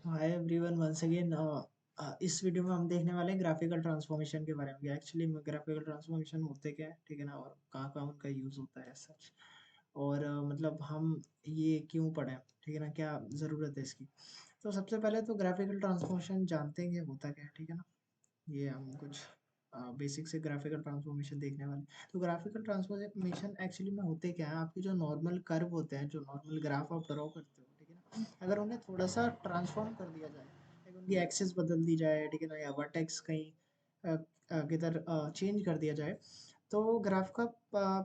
हाय everyone once again. इस video में हम देखने वाले हैं ग्राफिकल ट्रांसफॉर्मेशन के बारे में कि एक्चुअली ग्राफिकल ट्रांसफॉर्मेशन होते क्या है, ठीक है ना, और कहाँ कहाँ उनका यूज़ होता है सच। और मतलब हम ये क्यों पढ़ें, ठीक है ना, क्या ज़रूरत है इसकी। तो सबसे पहले तो ग्राफिकल ट्रांसफॉर्मेशन जानते हैं कि होता क्या है, ठीक है ना। ये हम कुछ बेसिक से ग्राफिकल ट्रांसफॉर्मेशन देखने वाले हैं। तो ग्राफिकल ट्रांसफॉर्मेशन एक्चुअली में होते क्या है, आपके जो नॉर्मल कर्व होते हैं, जो नॉर्मल ग्राफ आप ड्रॉ करते हो, ठीक है ना, अगर उन्हें थोड़ा सा ट्रांसफॉर्म कर दिया जाए, लाइक उनकी एक्सिस बदल दी जाए, ठीक है ना, या वर्टेक्स कहीं किधर चेंज कर दिया जाए, तो ग्राफ का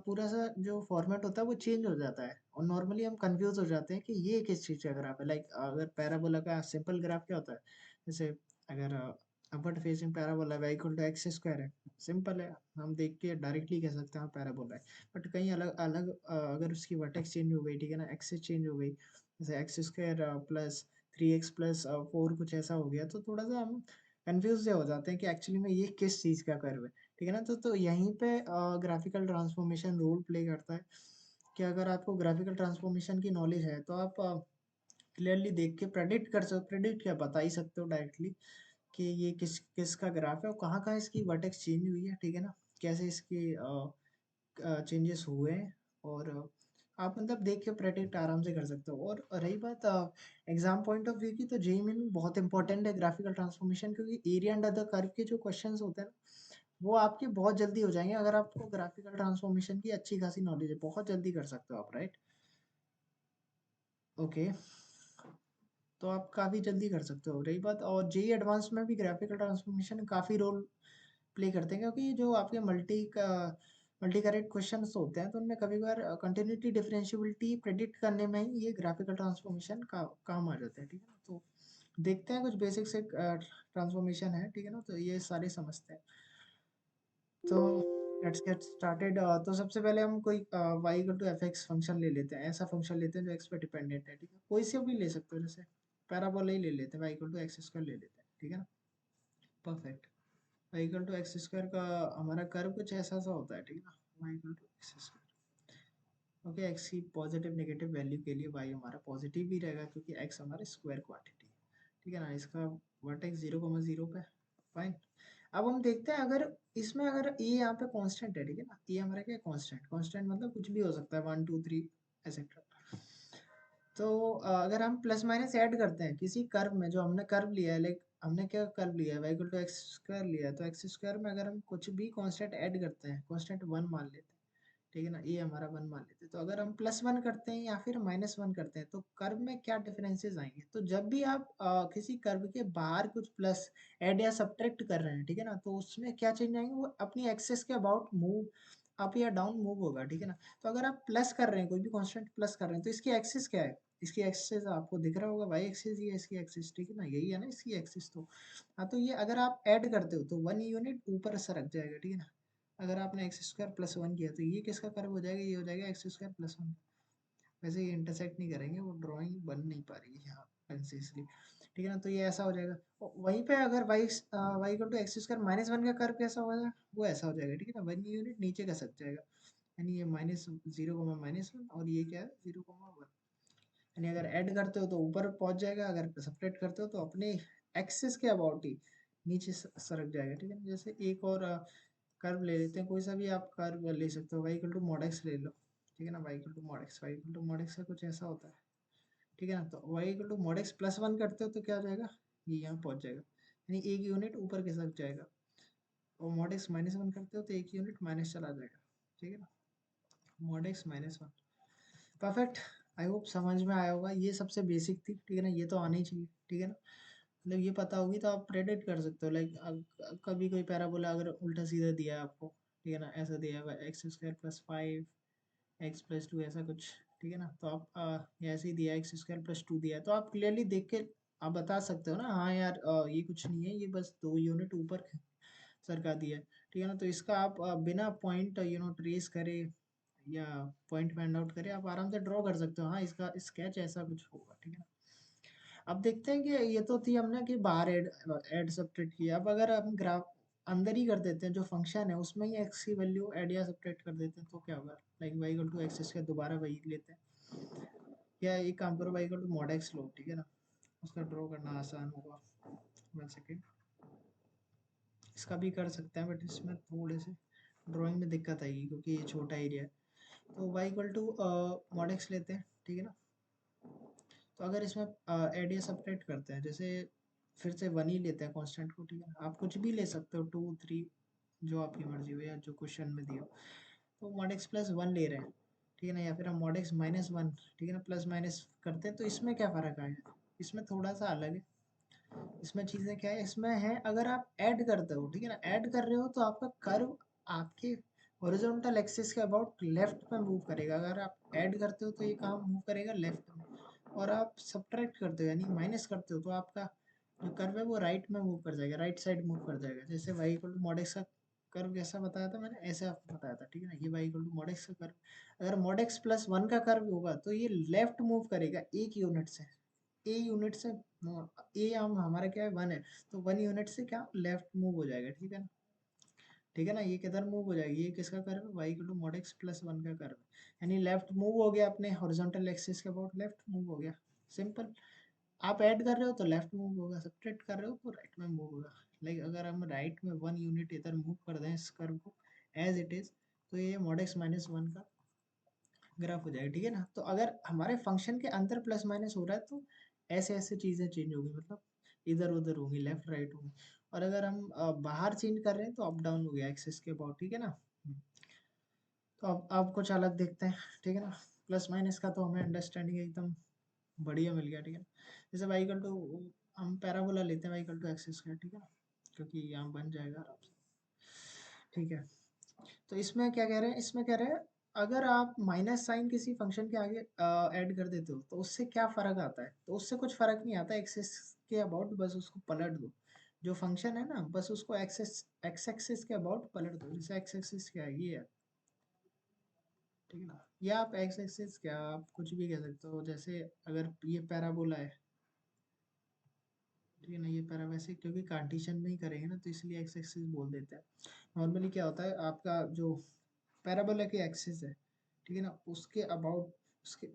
पूरा सा जो फॉर्मेट होता है वो चेंज हो जाता है। और नॉर्मली हम कंफ्यूज हो जाते हैं कि ये किस चीज़ का ग्राफ है। लाइक अगर पैराबोला का सिंपल ग्राफ क्या होता है, जैसे अगर अपवर्ड फेसिंग पैराबोला है इक्वल टू एक्स स्क्वायर है, सिंपल है, हम देख के डायरेक्टली कह सकते हैं पैराबोला है। बट कहीं अलग अलग अगर उसकी वर्टेक्स चेंज हो गई, ठीक है ना, एक्सिस चेंज हो गई, जैसे x square plus 3x plus 4 कुछ ऐसा हो गया, तो थोड़ा सा हम कंफ्यूज से हो जाते हैं कि एक्चुअली में ये किस चीज़ का कर्व है, ठीक है ना। तो यहीं पे ग्राफिकल ट्रांसफॉर्मेशन रोल प्ले करता है कि अगर आपको ग्राफिकल ट्रांसफॉर्मेशन की नॉलेज है तो आप क्लियरली देख के प्रेडिक्ट कर सकते, प्रेडिक्ट क्या बता ही सकते हो डायरेक्टली कि ये किसका ग्राफ है और कहाँ कहाँ इसकी वर्टेक्स चेंज हुई है, ठीक है ना, कैसे इसकी चेंजेस हुए हैं। और आप मतलब देख के प्रेडिक्ट आराम से कर सकते हो। और रही बात एग्जाम पॉइंट ऑफ व्यू की, तो जेईई में बहुत इंपॉर्टेंट है ग्राफिकल ट्रांसफॉर्मेशन, क्योंकि एरिया अंडर द कर्व के जो क्वेश्चंस होते हैं ना, वो आपके बहुत जल्दी हो जाएंगे अगर आपको ग्राफिकल ट्रांसफॉर्मेशन की अच्छी खासी नॉलेज है, बहुत जल्दी कर सकते हो आप, राइट। ओके, तो आप काफ़ी जल्दी कर सकते हो। रही बात, और जेई एडवांस में भी ग्राफिकल ट्रांसफॉर्मेशन काफ़ी रोल प्ले करते हैं, क्योंकि जो आपके मल्टी करेक्ट क्वेश्चंस होते हैं तो उनमें कभी कभार कंटिन्यूटी डिफरेंशियबिलिटी प्रेडिक्ट करने में ही ये ग्राफिकल ट्रांसफॉर्मेशन का काम आ जाता है, ठीक है ना। तो देखते हैं कुछ बेसिक से ट्रांसफॉर्मेशन है, ठीक है ना, तो ये सारे समझते हैं। तो लेट्स गेट स्टार्टेड। तो सबसे पहले हम कोई y equal to f x function ले लेते हैं, ऐसा फंक्शन लेते हैं जो x पे डिपेंडेंट है, ठीक है, कोई से भी ले सकते हो, जैसे पैराबोला ही ले लेते हैं, y equal to x square ले लेते हैं, ठीक है ना। Perfect. y equal to x square का हमारा कर्व कुछ ऐसा सा होता है, ठीक है ना, y equal to x square. Okay, x की पॉजिटिव नेगेटिव वैल्यू के लिए y हमारा पॉजिटिव भी रहेगा, क्योंकि x हमारे स्क्वायर क्वांटिटी है, ठीक है ना। इसका वर्टेक्स 0,0 पे, फाइन। अब हम देखते हैं, अगर इसमें अगर ए यहाँ पे कांस्टेंट है, ठीक है ना, ए हमारा क्या कांस्टेंट, कांस्टेंट मतलब कुछ भी हो सकता है, 1 2 3 एक्सेट्रा। तो अगर हम प्लस माइनस ऐड करते हैं किसी कर्व में, जो हमने कर्व लिया है, लाइक हमने क्या कर्व लिया है, y equal to x square लिया है, तो एक्स स्क्वायर में अगर हम कुछ भी कांस्टेंट ऐड करते हैं, कांस्टेंट 1 मान लेते हैं, ठीक है ना, ये हमारा 1 मान लेते हैं, तो अगर हम +1 करते हैं या फिर -1 करते हैं, तो कर्व में क्या डिफरेंसेस आएंगे। तो जब भी आप किसी कर्व के बाहर कुछ प्लस ऐड या सब्ट्रैक्ट कर रहे हैं, ठीक है ना, तो उसमें क्या चेंज आएंगे, वो अपनी एक्सेस के अबाउट मूव अप या डाउन मूव होगा, ठीक है ना। तो अगर आप प्लस कर रहे हैं, कोई भी कांस्टेंट प्लस कर रहे हैं, तो इसकी एक्सिस क्या है, इसकी एक्सिस आपको दिख रहा होगा, वाई एक्सिस, ये इसकी एक्सिस, ठीक है ना, यही है ना इसकी एक्सिस। तो हाँ, तो ये अगर आप ऐड करते हो तो 1 यूनिट ऊपर सरक जाएगा, ठीक है ना। अगर आपने एक्स स्क्वायर प्लस 1 किया तो ये किसका कर्व हो जाएगा, ये हो जाएगा एक्स स्क्वायर प्लस 1। वैसे ये इंटरसेक्ट नहीं करेंगे, वो ड्राइंग बन नहीं पा रही है यहाँ कंसिस्टली, ठीक है ना। तो ये ऐसा हो जाएगा। और वहीं पे अगर y equal to x square -1 का कर्व कैसा होगा, वो ऐसा हो जाएगा, ठीक है ना, 1 यूनिट नीचे का सक जाएगा, यानी ये -0,-1 और ये क्या है 0,1। यानी अगर ऐड करते हो तो ऊपर पहुंच जाएगा, अगर सब्ट्रैक्ट करते हो तो अपने एक्सिस के अबाउट ही नीचे सरक जाएगा, ठीक है ना। जैसे एक और कर्व ले लेते हैं, कोई सा भी आप कर्व ले सकते हो, y equal to mod x ले लो, ठीक है ना, y equal to mod x, y equal to mod x का कुछ ऐसा होता है, ठीक है ना। तो y equal to mod x +1 करते हो तो क्या हो जाएगा, ये यहाँ पहुंच जाएगा, यानी एक यूनिट ऊपर के साथ जाएगा। और मॉड एक्स -1 करते हो तो एक यूनिट माइनस चला जाएगा, ठीक है ना, mod x -1। Perfect. I hope समझ में आया होगा, ये सबसे बेसिक थी, ठीक है ना, ये तो आनी चाहिए, ठीक है ना। मतलब ये पता होगी तो आप प्रेडिक्ट कर सकते हो, लाइक कभी कोई पैराबोला अगर उल्टा सीधा दिया है आपको, ठीक है ना, ऐसा दिया है एक्स स्क्वायर +5 एक्स प्लस 2 ऐसा कुछ, ठीक है ना, तो आप ये ऐसे ही दिया है, एक्स स्क्वायर +2 दिया है, तो आप क्लियरली देख के आप बता सकते हो ना, हाँ यार ये कुछ नहीं है, ये बस 2 यूनिट ऊपर सरका दिया है, ठीक है ना। तो इसका आप बिना पॉइंट ट्रेस करे या पॉइंट फाइंड आउट करे आप आराम से ड्रॉ कर सकते हो, हाँ इसका स्केच ऐसा कुछ होगा, ठीक है ना। अब देखते हैं कि ये तो थी हमने कि बाहर ऐड ऐड सब्ट्रैक्ट किया, अब अगर हम ग्राफ अंदर ही कर देते हैं, जो फंक्शन है उसमें ही एक्स की वैल्यू ऐड या सब्ट्रैक्ट कर देते हैं, तो क्या होगा, like y equal to x square, दोबारा वही लेते हैं, या एक काम करो y equal to mod x लो, ठीक है ना। उसका ड्रॉ करना आसान होगा। 1 सेकेंड, इसका भी कर सकते हैं बट इसमें थोड़े से ड्राइंग में दिक्कत आएगी क्योंकि ये छोटा एरिया है। तो y equal to mod x लेते हैं, ठीक है ना। तो अगर इसमें एड या सब्ट्रैक्ट करते हैं, जैसे फिर से 1 ही लेते हैं कांस्टेंट को, ठीक है ना। आप कुछ भी ले सकते हो, 2 3 जो आपकी मर्जी हो या जो क्वेश्चन में दिया हो। तो मॉड एक्स प्लस 1 ले रहे हैं, ठीक है ना, या फिर हम मॉड एक्स माइनस 1, ठीक है ना, प्लस माइनस करते हैं। तो इसमें क्या फ़र्क आएगा, इसमें थोड़ा सा अलग है। इसमें चीज़ें क्या है, इसमें है अगर आप ऐड करते हो, ठीक है ना, ऐड कर रहे हो तो आपका कर्व आपके हॉरिजॉन्टल एक्सिस के अबाउट लेफ्ट में मूव करेगा। अगर आप ऐड करते हो तो ये कहाँ मूव करेगा, लेफ्ट में। और आप सब्ट्रैक्ट करते हो यानी माइनस करते हो तो आपका जो कर्व है वो राइट में मूव कर जाएगा, राइट साइड मूव कर जाएगा। जैसे y equal to mod x का कर्व कैसा बताया था मैंने, ऐसे आपको बताया था, ठीक है ना। ये y equal to mod x का कर्व, अगर मॉड एक्स प्लस 1 का कर्व होगा तो ये लेफ्ट मूव करेगा एक यूनिट से, ए यूनिट से। ए हम हमारा क्या है, 1 है, तो 1 यूनिट से क्या लेफ्ट मूव हो जाएगा, ठीक है ना। ठीक है ना, ये किधर मूव हो जाएगी, ये किसका कर्व है, y equal to mod x plus 1 का कर्व, यानी लेफ्ट मूव हो गया अपने हॉरिजॉन्टल एक्सिस के अबाउट, लेफ्ट मूव हो गया। सिंपल। आप ऐड कर रहे हो तो लेफ्ट मूव होगा, सब्ट्रैक्ट कर रहे हो तो राइट में मूव होगा। लाइक अगर हम राइट में 1 यूनिट इधर मूव कर दें इस कर्व को एज इट इज, तो ये मॉड एक्स माइनस 1 का ग्राफ हो जाएगा, ठीक है ना। तो अगर हमारे फंक्शन के अंदर प्लस माइनस हो रहा है तो ऐसे ऐसे चीज़ें चेंज होगी, मतलब इधर उधर होंगी, लेफ्ट राइट होंगी। और अगर हम बाहर चेंज कर रहे हैं तो अप डाउन हो गया एक्सिस के अबाउट, ठीक है ना। तो अब कुछ अलग देखते हैं, ठीक है ना। प्लस माइनस का तो हमें अंडरस्टैंडिंग एकदम बढ़िया मिल गया, ठीक है ना। जैसे वाई इक्वल टू, हम पैराबोला लेते हैं y equal to x square, ठीक है ना, क्योंकि यहाँ बन जाएगा आराम से, ठीक है। तो इसमें क्या कह रहे हैं, इसमें कह रहे हैं अगर आप माइनस साइन किसी फंक्शन के आगे ऐड कर देते हो तो उससे क्या फ़र्क आता है, तो उससे कुछ फ़र्क नहीं आता एक्सिस के अबाउट, बस उसको पलट दो। जो फंक्शन है ना बस उसको एक्स एक्सिस के अबाउट पलट दो। जैसे एक्स एक्सिस क्या है, ये है, ठीक है ना। या आप एक्स एक्सिस क्या, आप कुछ भी कह सकते हो। जैसे अगर ये पैराबोला है, ठीक है ना, ये पैरा वैसे क्योंकि कार्टेशियन में ही करेंगे ना तो इसलिए एक्स एक्सिस बोल देते हैं। नॉर्मली क्या होता है आपका जो पैराबोला की एक्सिस है, ठीक है ना, उसके अबाउट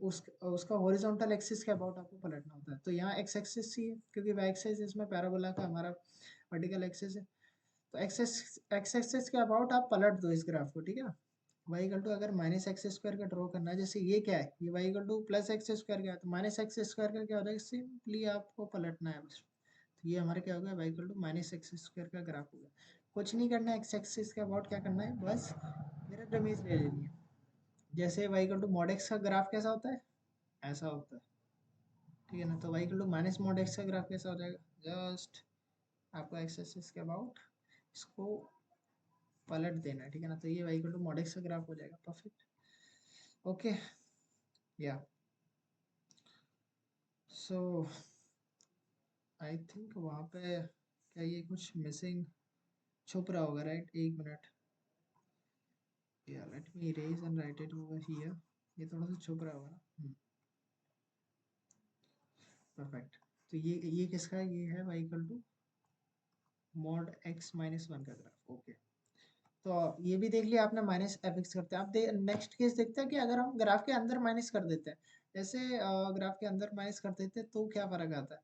उसका हॉरिजॉन्टल एक्सिस के अबाउट आपको पलटना होता है। तो यहाँ एक्स एक्सिस ही है क्योंकि वाई एक्सिस इसमें पैराबोला का हमारा वर्टिकल एक्सिस है। तो एक्स एक्सिस के अबाउट आप पलट दो इस ग्राफ को, ठीक है ना। वाई इक्वल टू अगर माइनस एक्स स्क्वायर का ड्रॉ करना है, जैसे ये क्या है, ये y equal to plus x square का है, तो माइनस एक्स स्क्वायर का क्या हो जाएगा, सिंपली आपको पलटना है बस। तो ये हमारे क्या हो गया, y equal to minus x square का ग्राफ हो गया। कुछ नहीं करना है, एक्स एक्सिस के अबाउट क्या करना है, बस मिरर इमेज ले लेनी है। जैसे y equal to mod x का ग्राफ कैसा होता है, ऐसा होता है, ठीक है ना। तो y equal to minus mod x का ग्राफ कैसा हो जाएगा, जस्ट आपको एक्स एक्सिस के अबाउट इसको पलट देना है, ठीक है ना। तो ये y equal to mod x का ग्राफ हो जाएगा, परफेक्ट। ओके, या सो आई थिंक वहाँ पे क्या ये कुछ मिसिंग छुप रहा होगा, राइट। एक मिनट, या let me erase and right it over here. ये थोड़ा सा छुप रहा होगा ना, परफेक्ट। तो ये किसका है, ये है y equal to mod x minus 1 का ग्राफ, ओके। तो ये भी देख लिया आपने, माइनस एफ एक्स करते हैं। अब नेक्स्ट केस देखते हैं कि अगर हम ग्राफ के अंदर माइनस कर देते हैं, जैसे ग्राफ के अंदर माइनस कर देते हैं तो क्या फ़र्क आता है।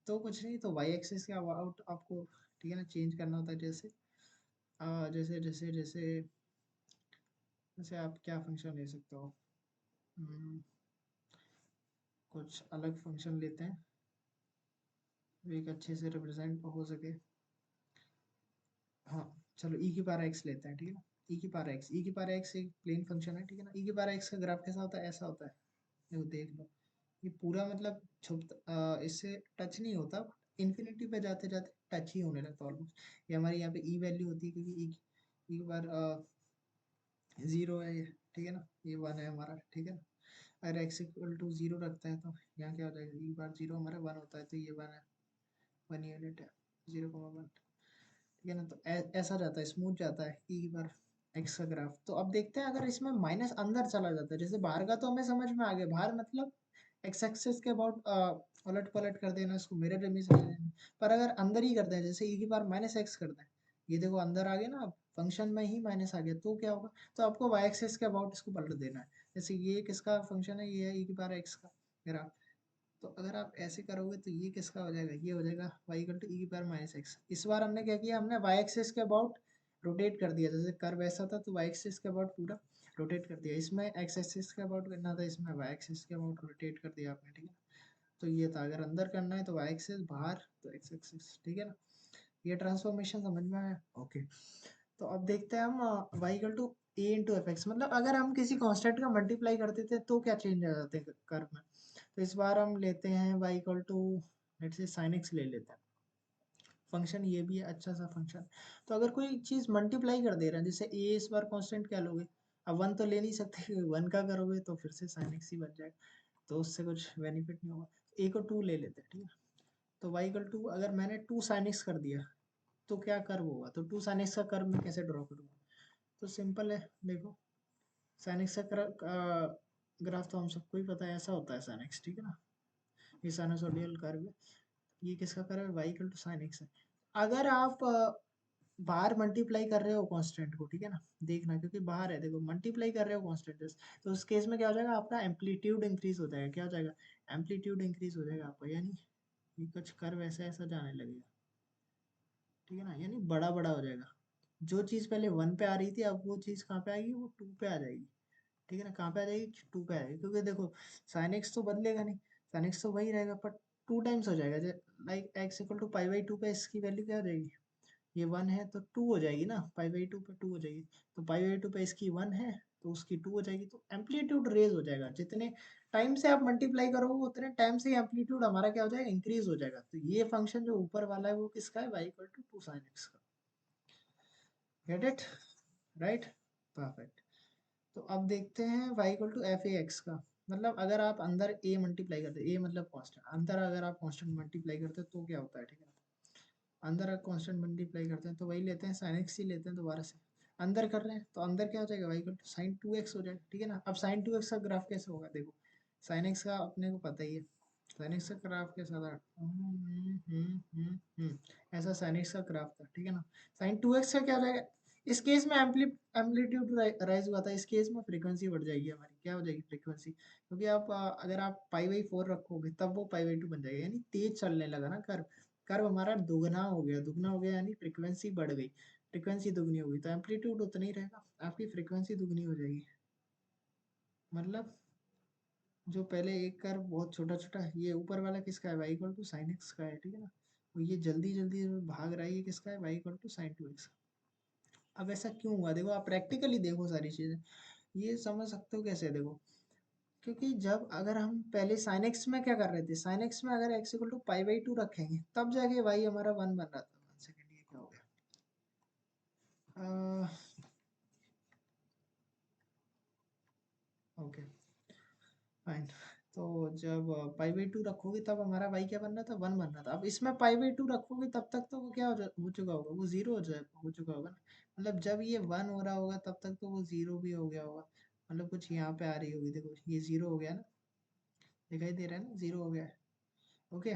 तो कुछ नहीं, तो वाई एक्सिस के अबाउट आपको, ठीक है ना, चेंज करना होता है। जैसे जैसे जैसे जैसे जैसे आप क्या फंक्शन ले सकते हो, हम्म, कुछ अलग फंक्शन लेते हैं जो एक अच्छे से रिप्रेजेंट हो सके। हाँ, चलो ई की पावर एक्स लेते हैं, ठीक है ना। ई की पावर एक्स, ई की पावर एक्स एक प्लेन फंक्शन है, ठीक है ना। ई की पावर एक्स का ग्राफ कैसा होता है, ऐसा होता है, देखो देख लो। ये पूरा मतलब इससे टच नहीं होता, इन्फिनिटी पे जाते जाते टच ही होने लगता है ऑलमोस्ट। ये हमारी यहाँ पे ई वैल्यू होती है क्योंकि ई की बार जीरो है ये, ठीक है ना, ये 1 है हमारा, ठीक है ना। अगर एक्स इक्वल टू जीरो रखता है तो यहाँ क्या हो जाएगा, ई बार जीरो हमारा 1 होता है तो ये 1 है, 1 यूनिट है, 0,1, ठीक है ना। तो ऐसा जाता है, स्मूथ जाता है ई बार एक्स का ग्राफ। तो अब देखते हैं अगर इसमें माइनस अंदर चला जाता है, जैसे बाहर का तो हमें समझ में आ गया, बाहर मतलब एक्स एक्सिस के अबाउट उलट पलट कर देना, इसको मिरर इमेज ले लेना। पर अगर अंदर ही करते हैं, जैसे ई की बार माइनस एक्स करते हैं, ये देखो अंदर आ गया ना, फंक्शन में ही माइनस आ गया, तो क्या होगा, तो आपको वाई एक्सिस के अबाउट इसको पलट देना है। जैसे ये किसका फंक्शन है, ये है ई की बार एक्स का ग्राफ, तो अगर आप ऐसे करोगे तो ये किसका हो जाएगा, ये हो जाएगा y equal to e power minus x. इस बार हमने क्या किया, हमने y एक्सिस के अबाउट रोटेट कर दिया, जैसे कर्व ऐसा था तो y एक्सिस के अबाउट पूरा रोटेट कर दिया, इसमें x एक्सिस के अबाउट करना था, इसमें y एक्सिस के अबाउट रोटेट कर दिया आपने, ठीक है। तो ये था, अगर अंदर करना है तो y एक्सिस, बाहर तो x एक्सिस, ठीक है ना। ये ट्रांसफॉर्मेशन समझ में आया, ओके। तो अब देखते हैं हम y equal to a into f x, मतलब अगर हम किसी कांस्टेंट का मल्टीप्लाई करते थे तो क्या चेंज आ जाते हैं कर्व में। तो इस बार हम लेते हैं y equal to, let's say sin x ले लेते हैं। फंक्शन ये भी है अच्छा सा फंक्शन। तो अगर कोई चीज़ मल्टीप्लाई कर दे रहा है, जैसे ए, इस बार कांस्टेंट क्या लोगे, अब वन तो ले नहीं सकते, वन का करोगे तो फिर से sin x ही बन जाएगा, तो उससे कुछ बेनिफिट नहीं होगा। ए को टू ले लेते हैं, ठीक है। तो y इक्वल टू, अगर मैंने टू sin x कर दिया तो क्या कर्व होगा, तो टू sin x का कर्व मैं कैसे ड्रॉ करूँगा। तो सिंपल है, देखो sin x का ग्राफ तो हम सबको ही पता है, ऐसा होता है sin x, ठीक है ना। ये साइनसोइडल कर्व है, ये किसका कर्व है, y equal to sin x है। अगर आप बाहर मल्टीप्लाई कर रहे हो कांस्टेंट को, ठीक है ना, देखना क्योंकि बाहर है, देखो मल्टीप्लाई कर रहे हो कांस्टेंट, तो उस केस में क्या हो जाएगा, आपका एम्पलीट्यूड इंक्रीज हो जाएगा, क्या हो जाएगा, एम्पलीट्यूड इंक्रीज हो जाएगा आपका, यानी ये कुछ कर्व ऐसा ऐसा जाने लगेगा, ठीक है ना, यानी बड़ा बड़ा हो जाएगा। जो चीज़ पहले वन पे आ रही थी, अब वो चीज़ कहाँ पे आएगी, वो टू पे आ जाएगी, ठीक है ना। कहाँ पे आ जाएगी, टू पे आ जाएगी, क्योंकि देखो साइन एक्स तो बदलेगा नहीं, साइन एक्स तो वही रहेगा, पर टू टाइम्स हो जाएगा, like x equal to pi by two पे इसकी वैल्यू क्या हो जाएगी, ये वन है तो टू हो जाएगी ना, पाई बाई टू पे टू हो जाएगी, तो पाई बाई टू पे इसकी वन है तो उसकी टू हो जाएगी, तो एम्पलीट्यूड रेज हो जाएगा, जितने टाइम से आप मल्टीप्लाई करोगे उतने टाइम से एम्पलीट्यूड हमारा क्या हो जाएगा, इंक्रीज हो जाएगा। तो ये फंक्शन जो ऊपर वाला है वो किसका है, y equal to two sine x का, गेट इट, राइट, परफेक्ट। तो अब देखते हैं y equal to f a x का, मतलब अगर आप अंदर a मल्टीप्लाई करते, a मतलब कांस्टेंट, अंदर अगर आप कांस्टेंट मल्टीप्लाई करते हैं तो क्या होता है, ठीक है। अंदर अगर कांस्टेंट मल्टीप्लाई करते हैं तो वही लेते हैं, sin x ही लेते हैं दोबारा से, अंदर कर रहे हैं तो अंदर क्या हो जाएगा, y equal to sine two x हो जाएगा, ठीक है ना। अब साइन टू एक्स का ग्राफ कैसे होगा, देखो sin x का अपने को पता ही है, sin x का ग्राफ कैसा था, ऐसा sin x का ग्राफ था, ठीक है ना। sin टू एक्स का क्या हो जाएगा, इस केस में एम्पलीट्यूड राइज हुआ था, इस केस में फ्रीक्वेंसी बढ़ जाएगी हमारी, क्या हो जाएगी फ्रीक्वेंसी, क्योंकि आप अगर आप पाई बाई फोर रखोगे तब वो पाई बाई टू बन जाएगा, यानी तेज चलने लगा ना कर्व, कर्व हमारा दुगना हो गया, दुगना हो गया यानी फ्रीक्वेंसी बढ़ गई, फ्रीक्वेंसी दुगनी हो गई तो एम्पलीट्यूड उतना ही रहेगा, आपकी फ्रीक्वेंसी दुगनी हो जाएगी। मतलब जो पहले एक कर्व बहुत छोटा छोटा, ये ऊपर वाला किसका है, y equal to sine x का है, ठीक है ना। तो ये जल्दी जल्दी भाग रहा है, ये किसका है, y equal to sine two x. अब ऐसा क्यों हुआ, देखो आप प्रैक्टिकली देखो सारी चीजें, ये समझ सकते हो कैसे, देखो क्योंकि जब अगर हम पहले साइन एक्स में क्या कर रहे थे, साइन एक्स में अगर x equal to pi by two रखेंगे तब जाके वाई हमारा वन बन रहा था, वन सेकेंड, ये क्या हो गया, ओके फाइन। तो जब पाई बाई टू रखोगे तब हमारा वाई क्या बन रहा था, वन बन रहा था, अब इसमें पाई बाई टू रखोगे तब तक तो वो क्या हो चुका होगा, वो जीरो हो चुका होगा ना, मतलब जब ये वन हो रहा होगा तब तक तो वो जीरो भी हो गया होगा, मतलब कुछ यहाँ पे आ रही होगी, देखो ये जीरो हो गया ना, दिखाई दे रहा है ना, जीरो हो गया है, ओके।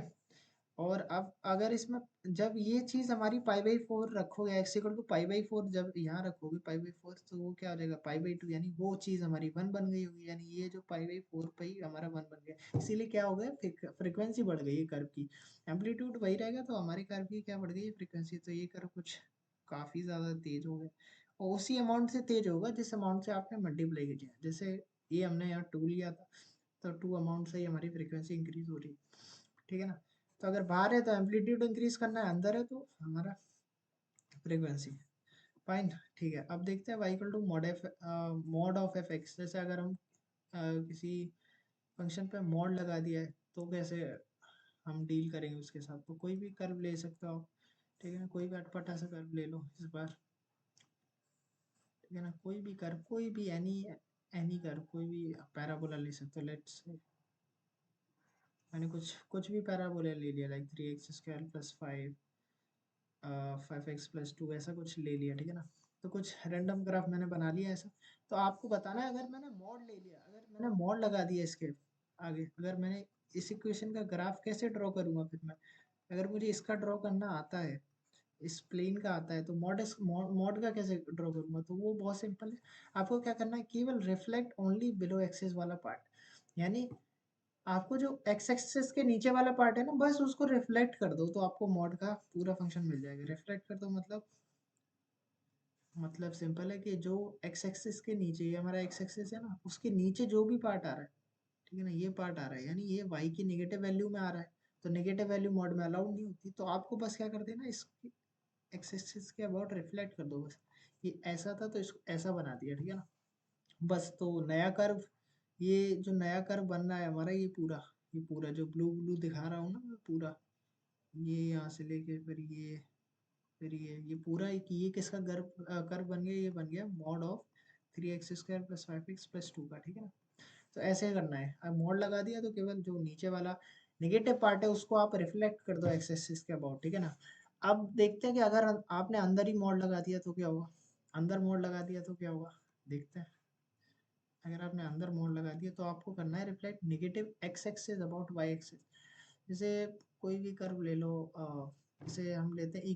और अब अगर इसमें जब ये चीज हमारी पाई बाई फोर रखोगे, x equal to pi by four जब यहाँ रखोगे पाई बाई फोर, तो वो क्या हो जाएगा, पाई बाई टू, यानी वो चीज हमारी वन बन गई होगी, यानी ये जो पाई बाई फोर पे ही हमारा वन बन गया, इसीलिए क्या हो गया, फ्रिक्वेंसी बढ़ गई है कर्व की, एम्पलीट्यूड वही रहेगा तो हमारे कर्व की क्या बढ़ गई है, फ्रिक्वेंसी, तो ये कर्व कुछ काफी ज्यादा तेज हो गया, और उसी अमाउंट से तेज होगा जिस अमाउंट से आपने मल्टीप्लाई किया, जैसे ये हमने यहाँ टू लिया था तो टू अमाउंट से ही हमारी फ्रिक्वेंसी इंक्रीज हो रही है, ठीक है ना। तो अगर बाहर है तो एम्पलीट्यूड इंक्रीज करना है, अंदर है तो हमारा फ्रीक्वेंसी, फाइन, ठीक है। अब देखते हैं y equal to mod of f x, जैसे अगर हम किसी फंक्शन पे मॉड लगा दिया है तो कैसे हम डील करेंगे उसके साथ, तो कोई भी कर्व ले सकते हो आप, ठीक है ना, कोई भी अटपटा सा कर्व ले लो इस बार, ठीक है ना, कोई भी कर्व, कोई भी एनी एनी कर्व, कोई भी पैराबोला ले सकते हो, लेट्स मैंने कुछ कुछ भी पैराबोला ले लिया, like three x square plus five, five x plus two, ऐसा कुछ ले लिया, ठीक है ना। तो कुछ रैंडम ग्राफ मैंने बना लिया ऐसा, तो आपको बताना है, अगर मैंने मॉड ले लिया, अगर मैंने मॉड लगा दिया इसके आगे, अगर मैंने इस इक्वेशन का ग्राफ कैसे ड्रॉ करूंगा फिर मैं, अगर मुझे इसका ड्रॉ करना आता है, इस प्लेन का आता है, तो मॉड का कैसे ड्रॉ करूंगा, तो वो बहुत सिंपल है, आपको क्या करना है, केवल रिफ्लेक्ट ओनली बिलो एक्सिस वाला पार्ट, यानी आपको जो एक्स एक्सिस के नीचे वाला पार्ट है ना, बस उसको रिफ्लेक्ट कर दो तो आपको मॉड का पूरा फंक्शन मिल जाएगा। रिफ्लेक्ट कर दो मतलब सिंपल है कि जो एक्स एक्सिस के नीचे, ये हमारा एक्स एक्सिस है ना, उसके नीचे जो भी पार्ट आ रहा है, ठीक है ना, ये पार्ट आ रहा है, यानी ये वाई की नेगेटिव वैल्यू में आ रहा है, तो नेगेटिव वैल्यू मॉड में अलाउड नहीं होती। तो आपको बस क्या कर देना, इस एक्स एक्सिस के अबाउट रिफ्लेक्ट कर दो बस। ये ऐसा था तो इसको ऐसा बना दिया, ठीक है ना। बस तो नया कर्व, ये जो नया कर्व बन रहा है हमारा, ये पूरा जो ब्लू ब्लू दिखा रहा हूँ ना मैं, पूरा ये यहाँ से लेके फिर ये पूरा ये किसका कर्व कर्व बन गया, ये बन गया मॉड ऑफ 3x² + 5x + 2 का, ठीक है ना। तो ऐसे करना है। अब मॉड लगा दिया तो केवल जो नीचे वाला नेगेटिव पार्ट है उसको आप रिफ्लेक्ट कर दो एक्स एक्सिस के अबाउट, ठीक है ना। अब देखते हैं कि अगर आपने अंदर ही मॉड लगा दिया तो क्या होगा। अंदर मोड लगा दिया तो क्या होगा, देखते हैं। अगर आपने अंदर मोड लगा दिया तो आपको करना है reflect negative x axis about y axis. जैसे कोई भी कर्व ले लो, जैसे हम लेते हैं ई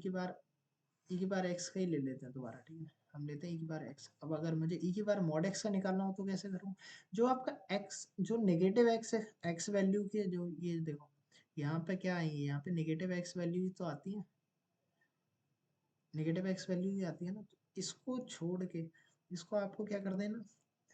की बार एक्स का ही ले लेते हैं दोबारा, ठीक है। हम लेते हैं ई की बार एक्स। अब अगर मुझे ई की बार मॉड एक्स का निकालना हो तो कैसे करूँ। जो आपका एक्स, जो नेगेटिव एक्स है, एक्स वैल्यू की जो, ये देखो यहाँ पे क्या आएंगे, यहाँ पे नेगेटिव एक्स वैल्यू तो आती है, नेगेटिव एक्स वैल्यू ही आती है ना। तो इसको छोड़ के इसको आपको क्या कर देना,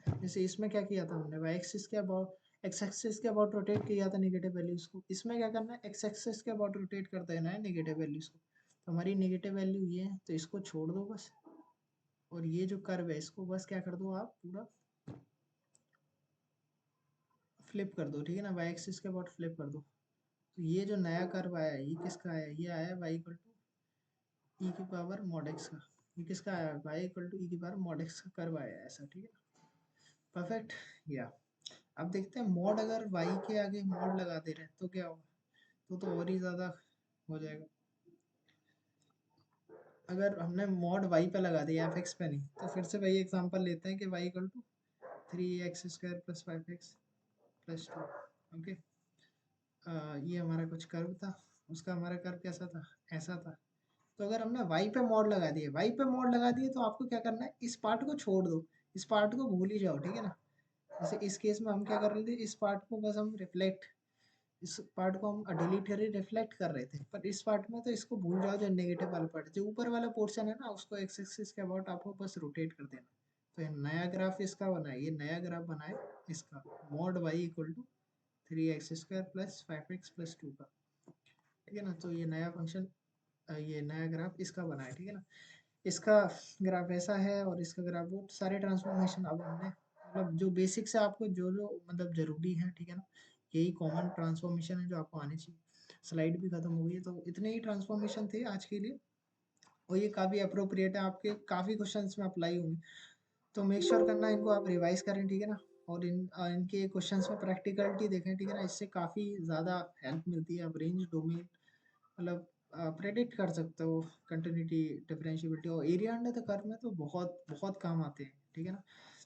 जैसे इसमें क्या किया था हमने, वाई एक्सिस के अबाउट एक्स एक्सिस के अबाउट रोटेट किया था नेगेटिव वैल्यूज को। इसमें क्या करना है, एक्स एक्सिस के अबाउट रोटेट कर देना है नेगेटिव वैल्यूज को। तो हमारी नेगेटिव वैल्यू ये है, तो इसको छोड़ दो बस। और ये जो कर्व है इसको बस क्या कर दो, आप पूरा फ्लिप कर दो, ठीक है ना, वाई एक्सिस के अबाउट फ्लिप कर दो। तो ये जो नया कर्व आया है, ये किसका आया, ये आया वाई इक्वल टू ई की पावर मॉड एक्स का। ये किसका आया, वाई इक्वल टू ई की पावर मॉड एक्स का कर्व आया है ऐसा, ठीक है। परफेक्ट। या अब देखते हैं मॉड, अगर वाई के आगे मॉड लगा दे रहे हैं तो क्या होगा, तो और ही ज़्यादा हो जाएगा। अगर हमने मॉड वाई पे लगा दिया एफ एक्स पे नहीं, तो फिर से वही एग्जांपल लेते हैं कि Y equal to 3x² + 5x + 2। Okay, ये हमारा कुछ कर्व था, उसका हमारा कर्व कैसा था, ऐसा था। तो अगर हमने वाई पे मॉड लगा दिए, वाई पे मॉड लगा दिए तो आपको क्या करना है, इस पार्ट को छोड़ दो, इस पार्ट को भूल ही जाओ, ठीक है ना। जैसे इस केस में हम क्या कर रहे थे, इस पार्ट को बस हम रिफ्लेक्ट, इस पार्ट को हम डिलीट कर रिफ्लेक्ट कर रहे थे, पर इस पार्ट में तो इसको भूल जाओ, जो नेगेटिव वाला पार्ट, जो ऊपर वाला पोर्शन है ना, उसको एक्स एक्सिस के अबाउट आपको बस रोटेट कर देना। तो ये नया ग्राफ इसका बना है, ये नया ग्राफ बना है इसका, mod Y equal to 3x² + 5x + 2 का, ठीक है ना। तो ये नया फंक्शन, ये नया ग्राफ इसका बना है, ठीक है ना। इसका ग्राफ ऐसा है और इसका ग्राफ वो सारे ट्रांसफॉर्मेशन अब हमने, मतलब जो बेसिक से आपको जो जो मतलब ज़रूरी है, ठीक है ना, यही कॉमन ट्रांसफॉर्मेशन है जो आपको आने चाहिए। स्लाइड भी खत्म हो गई है, तो इतने ही ट्रांसफॉर्मेशन थे आज के लिए, और ये काफ़ी अप्रोप्रिएट है, आपके काफ़ी क्वेश्चंस में अप्लाई होंगे। तो मेक श्योर करना इनको आप रिवाइज करें, ठीक है ना। और इनके क्वेश्चंस में प्रैक्टिकलिटी देखें, ठीक है ना, इससे काफ़ी ज़्यादा हेल्प मिलती है। आप रेंज डोमेन मतलब प्रेडिक्ट कर सकते हो, कंटिन्यूटी, डिफरेंशिएबिलिटी और एरिया अंडर द कर्व में तो बहुत बहुत काम आते हैं, ठीक है ना।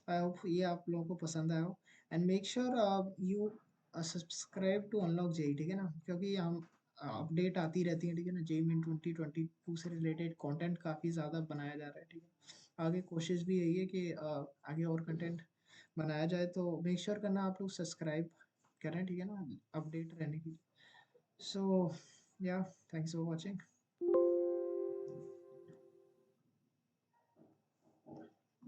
आई होप ये आप लोगों को पसंद आया हो। And make sure you subscribe to unlock JEE, ठीक है ना, क्योंकि हम अपडेट आती रहती है, ठीक है ना। जेई मेन 2022 से रिलेटेड कंटेंट काफ़ी ज़्यादा बनाया जा रहा है, ठीक है। आगे कोशिश भी यही है कि आगे और कंटेंट बनाया जाए, तो मेक श्योर करना आप लोग सब्सक्राइब करें, ठीक है ना, अपडेट रहने की। सो yeah, thanks for watching.